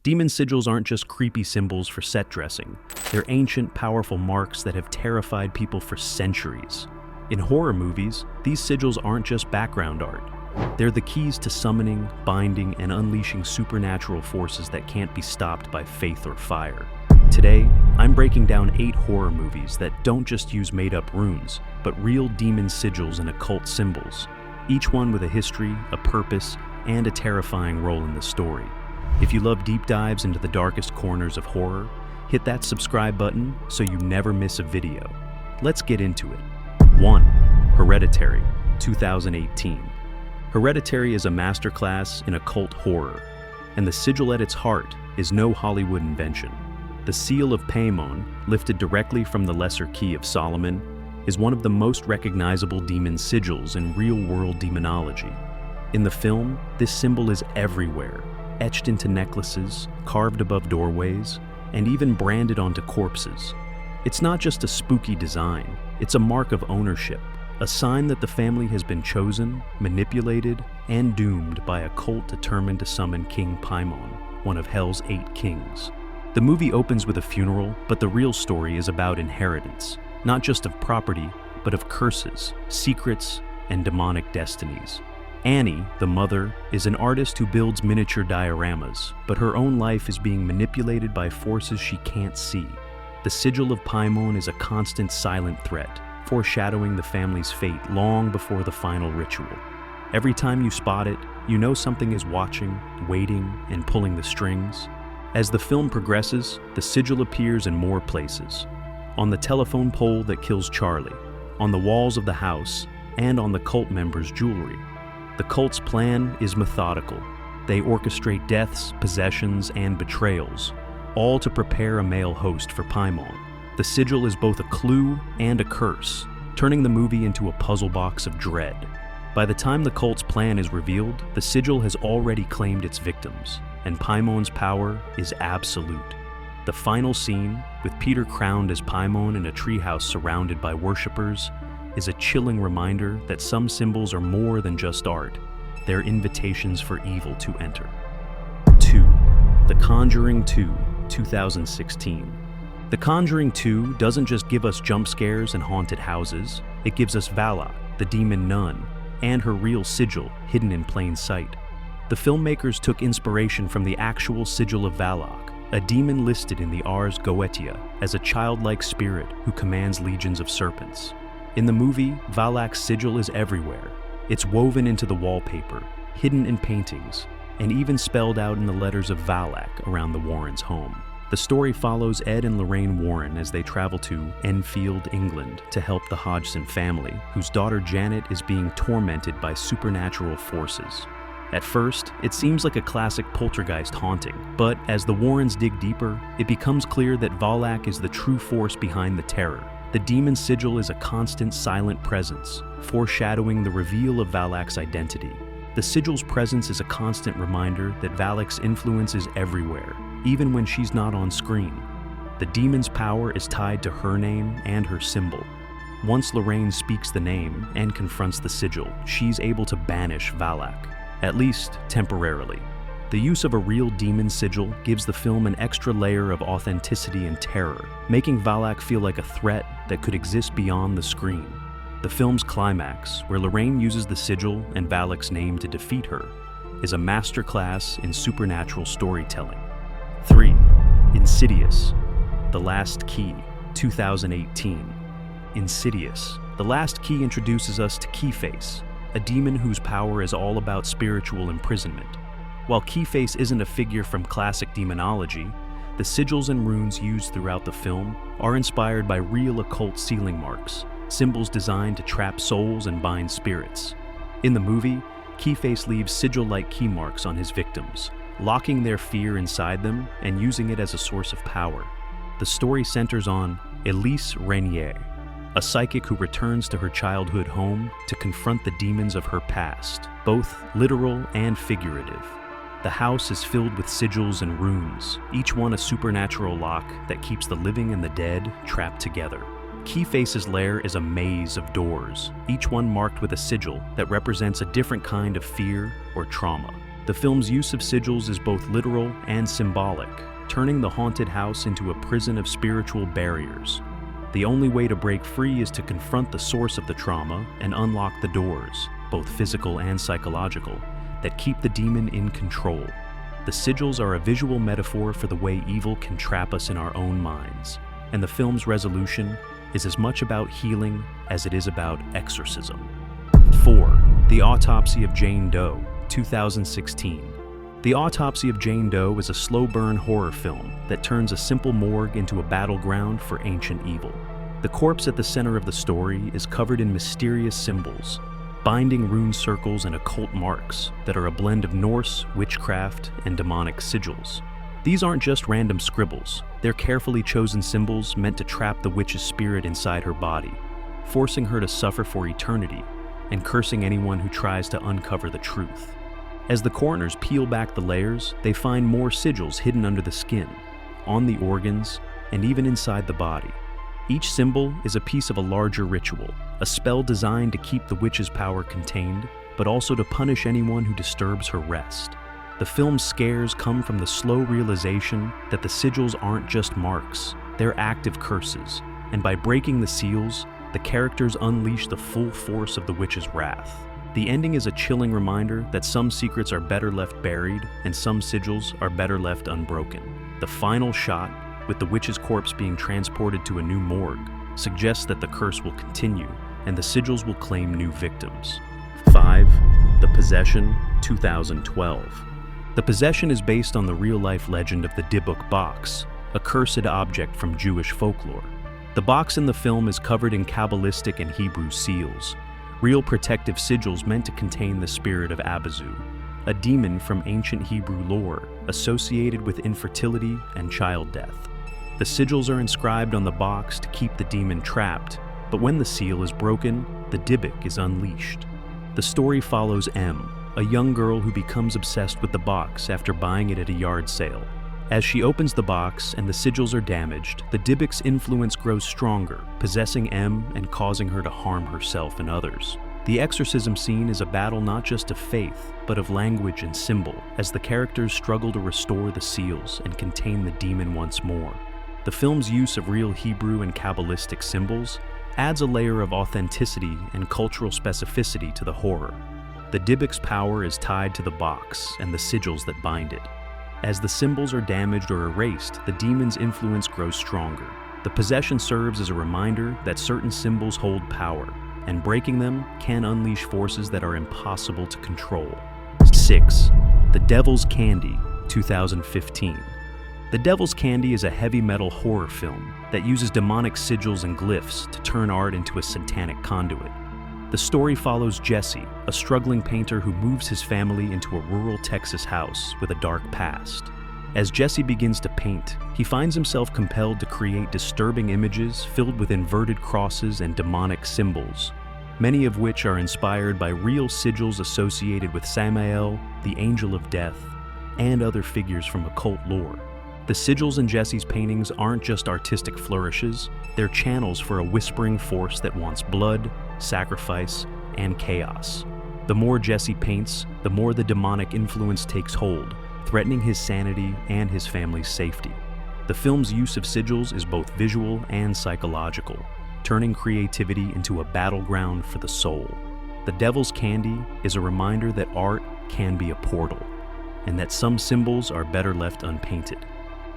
Demon sigils aren't just creepy symbols for set dressing. They're ancient, powerful marks that have terrified people for centuries. In horror movies, these sigils aren't just background art. They're the keys to summoning, binding, and unleashing supernatural forces that can't be stopped by faith or fire. Today, I'm breaking down 8 horror movies that don't just use made-up runes, but real demon sigils and occult symbols, each one with a history, a purpose, and a terrifying role in the story. If you love deep dives into the darkest corners of horror, hit that subscribe button so you never miss a video. Let's get into it. 1. Hereditary, 2018. Hereditary is a masterclass in occult horror, and the sigil at its heart is no Hollywood invention. The Seal of Paimon, lifted directly from the Lesser Key of Solomon, is one of the most recognizable demon sigils in real-world demonology. In the film, this symbol is everywhere, etched into necklaces, carved above doorways, and even branded onto corpses. It's not just a spooky design, it's a mark of ownership, a sign that the family has been chosen, manipulated, and doomed by a cult determined to summon King Paimon, one of Hell's 8 kings. The movie opens with a funeral, but the real story is about inheritance, not just of property, but of curses, secrets, and demonic destinies. Annie, the mother, is an artist who builds miniature dioramas, but her own life is being manipulated by forces she can't see. The Sigil of Paimon is a constant silent threat, foreshadowing the family's fate long before the final ritual. Every time you spot it, you know something is watching, waiting, and pulling the strings. As the film progresses, the sigil appears in more places. On the telephone pole that kills Charlie, on the walls of the house, and on the cult members' jewelry. The cult's plan is methodical. They orchestrate deaths, possessions, and betrayals, all to prepare a male host for Paimon. The sigil is both a clue and a curse, turning the movie into a puzzle box of dread. By the time the cult's plan is revealed, the sigil has already claimed its victims, and Paimon's power is absolute. The final scene, with Peter crowned as Paimon in a treehouse surrounded by worshippers, is a chilling reminder that some symbols are more than just art. They're invitations for evil to enter. 2. The Conjuring 2, 2016. The Conjuring 2 doesn't just give us jump scares and haunted houses, it gives us Valak, the demon nun, and her real sigil hidden in plain sight. The filmmakers took inspiration from the actual sigil of Valak, a demon listed in the Ars Goetia as a childlike spirit who commands legions of serpents. In the movie, Valak's sigil is everywhere. It's woven into the wallpaper, hidden in paintings, and even spelled out in the letters of Valac around the Warrens' home. The story follows Ed and Lorraine Warren as they travel to Enfield, England, to help the Hodgson family, whose daughter Janet is being tormented by supernatural forces. At first, it seems like a classic poltergeist haunting, but as the Warrens dig deeper, it becomes clear that Valac is the true force behind the terror. The demon sigil is a constant, silent presence, foreshadowing the reveal of Valak's identity. The sigil's presence is a constant reminder that Valak's influence is everywhere, even when she's not on screen. The demon's power is tied to her name and her symbol. Once Lorraine speaks the name and confronts the sigil, she's able to banish Valac, at least temporarily. The use of a real demon sigil gives the film an extra layer of authenticity and terror, making Valac feel like a threat that could exist beyond the screen. The film's climax, where Lorraine uses the sigil and Valak's name to defeat her, is a masterclass in supernatural storytelling. 3. Insidious, The Last Key, 2018. Insidious, The Last Key introduces us to Keyface, a demon whose power is all about spiritual imprisonment. While Keyface isn't a figure from classic demonology, the sigils and runes used throughout the film are inspired by real occult sealing marks, symbols designed to trap souls and bind spirits. In the movie, Keyface leaves sigil-like key marks on his victims, locking their fear inside them and using it as a source of power. The story centers on Elise Renier, a psychic who returns to her childhood home to confront the demons of her past, both literal and figurative. The house is filled with sigils and runes, each one a supernatural lock that keeps the living and the dead trapped together. Keyface's lair is a maze of doors, each one marked with a sigil that represents a different kind of fear or trauma. The film's use of sigils is both literal and symbolic, turning the haunted house into a prison of spiritual barriers. The only way to break free is to confront the source of the trauma and unlock the doors, both physical and psychological, that keep the demon in control. The sigils are a visual metaphor for the way evil can trap us in our own minds, and the film's resolution is as much about healing as it is about exorcism. 4. The Autopsy of Jane Doe, 2016. The Autopsy of Jane Doe is a slow-burn horror film that turns a simple morgue into a battleground for ancient evil. The corpse at the center of the story is covered in mysterious symbols, binding rune circles and occult marks that are a blend of Norse, witchcraft, and demonic sigils. These aren't just random scribbles, they're carefully chosen symbols meant to trap the witch's spirit inside her body, forcing her to suffer for eternity and cursing anyone who tries to uncover the truth. As the coroners peel back the layers, they find more sigils hidden under the skin, on the organs, and even inside the body. Each symbol is a piece of a larger ritual, a spell designed to keep the witch's power contained, but also to punish anyone who disturbs her rest. The film's scares come from the slow realization that the sigils aren't just marks, they're active curses, and by breaking the seals, the characters unleash the full force of the witch's wrath. The ending is a chilling reminder that some secrets are better left buried and some sigils are better left unbroken. The final shot, with the witch's corpse being transported to a new morgue, suggests that the curse will continue and the sigils will claim new victims. 5. The Possession, 2012. The Possession is based on the real-life legend of the Dybbuk box, a cursed object from Jewish folklore. The box in the film is covered in Kabbalistic and Hebrew seals, real protective sigils meant to contain the spirit of Abazu, a demon from ancient Hebrew lore associated with infertility and child death. The sigils are inscribed on the box to keep the demon trapped, but when the seal is broken, the Dybbuk is unleashed. The story follows M, a young girl who becomes obsessed with the box after buying it at a yard sale. As she opens the box and the sigils are damaged, the Dybbuk's influence grows stronger, possessing M and causing her to harm herself and others. The exorcism scene is a battle not just of faith, but of language and symbol, as the characters struggle to restore the seals and contain the demon once more. The film's use of real Hebrew and Kabbalistic symbols adds a layer of authenticity and cultural specificity to the horror. The Dybbuk's power is tied to the box and the sigils that bind it. As the symbols are damaged or erased, the demon's influence grows stronger. The possession serves as a reminder that certain symbols hold power, and breaking them can unleash forces that are impossible to control. 6. The Devil's Candy, 2015. The Devil's Candy is a heavy metal horror film that uses demonic sigils and glyphs to turn art into a satanic conduit. The story follows Jesse, a struggling painter who moves his family into a rural Texas house with a dark past. As Jesse begins to paint, he finds himself compelled to create disturbing images filled with inverted crosses and demonic symbols, many of which are inspired by real sigils associated with Samael, the Angel of Death, and other figures from occult lore. The sigils in Jesse's paintings aren't just artistic flourishes, they're channels for a whispering force that wants blood, sacrifice, and chaos. The more Jesse paints, the more the demonic influence takes hold, threatening his sanity and his family's safety. The film's use of sigils is both visual and psychological, turning creativity into a battleground for the soul. The Devil's Candy is a reminder that art can be a portal, and that some symbols are better left unpainted.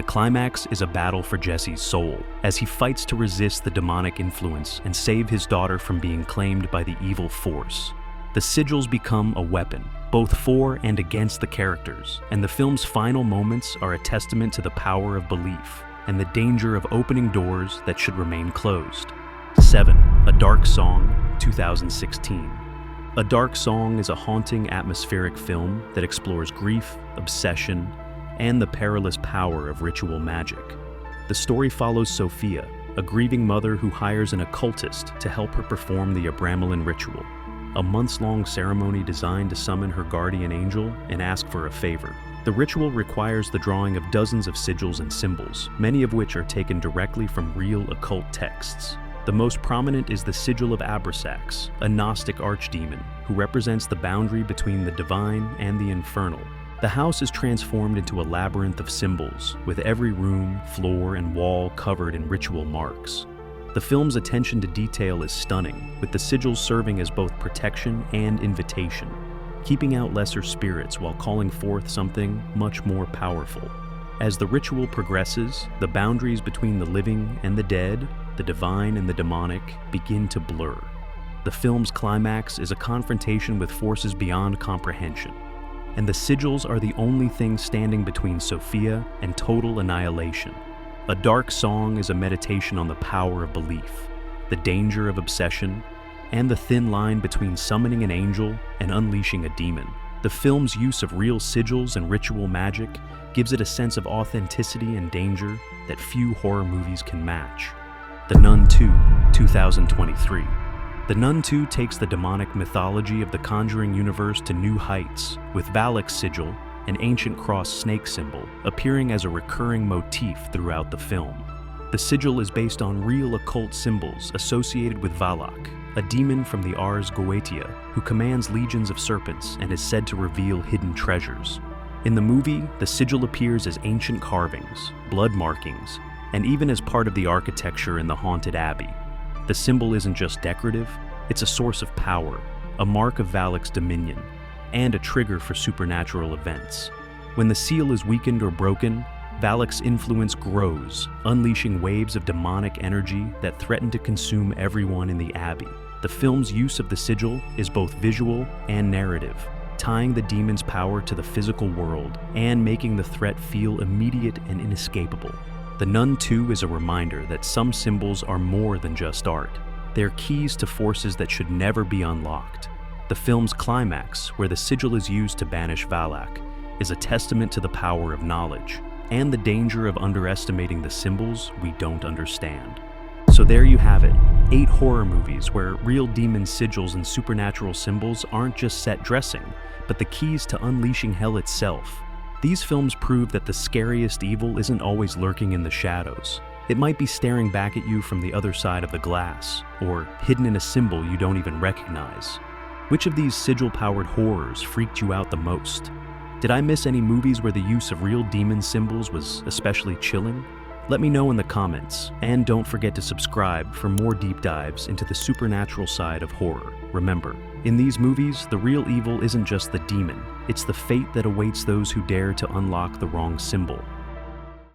The climax is a battle for Jesse's soul, as he fights to resist the demonic influence and save his daughter from being claimed by the evil force. The sigils become a weapon, both for and against the characters, and the film's final moments are a testament to the power of belief and the danger of opening doors that should remain closed. 7. A Dark Song, 2016. A Dark Song is a haunting, atmospheric film that explores grief, obsession, and the perilous power of ritual magic. The story follows Sophia, a grieving mother who hires an occultist to help her perform the Abramelin ritual, a months-long ceremony designed to summon her guardian angel and ask for a favor. The ritual requires the drawing of dozens of sigils and symbols, many of which are taken directly from real occult texts. The most prominent is the Sigil of Abrasax, a Gnostic archdemon who represents the boundary between the divine and the infernal. The house is transformed into a labyrinth of symbols, with every room, floor, and wall covered in ritual marks. The film's attention to detail is stunning, with the sigils serving as both protection and invitation, keeping out lesser spirits while calling forth something much more powerful. As the ritual progresses, the boundaries between the living and the dead, the divine and the demonic, begin to blur. The film's climax is a confrontation with forces beyond comprehension, and the sigils are the only thing standing between Sophia and total annihilation. A dark song is a meditation on the power of belief, the danger of obsession, and the thin line between summoning an angel and unleashing a demon. The film's use of real sigils and ritual magic gives it a sense of authenticity and danger that few horror movies can match. The Nun II, 2023. The Nun II takes the demonic mythology of the Conjuring universe to new heights, with Valak's sigil, an ancient cross snake symbol, appearing as a recurring motif throughout the film. The sigil is based on real occult symbols associated with Valac, a demon from the Ars Goetia who commands legions of serpents and is said to reveal hidden treasures. In the movie, the sigil appears as ancient carvings, blood markings, and even as part of the architecture in the haunted abbey. The symbol isn't just decorative, it's a source of power, a mark of Valak's dominion, and a trigger for supernatural events. When the seal is weakened or broken, Valak's influence grows, unleashing waves of demonic energy that threaten to consume everyone in the abbey. The film's use of the sigil is both visual and narrative, tying the demon's power to the physical world and making the threat feel immediate and inescapable. The Nun II is a reminder that some symbols are more than just art. They're keys to forces that should never be unlocked. The film's climax, where the sigil is used to banish Valac, is a testament to the power of knowledge and the danger of underestimating the symbols we don't understand. So there you have it, 8 horror movies where real demon sigils and supernatural symbols aren't just set dressing, but the keys to unleashing hell itself. These films prove that the scariest evil isn't always lurking in the shadows. It might be staring back at you from the other side of the glass, or hidden in a symbol you don't even recognize. Which of these sigil-powered horrors freaked you out the most? Did I miss any movies where the use of real demon symbols was especially chilling? Let me know in the comments, and don't forget to subscribe for more deep dives into the supernatural side of horror. Remember, in these movies, the real evil isn't just the demon, it's the fate that awaits those who dare to unlock the wrong symbol.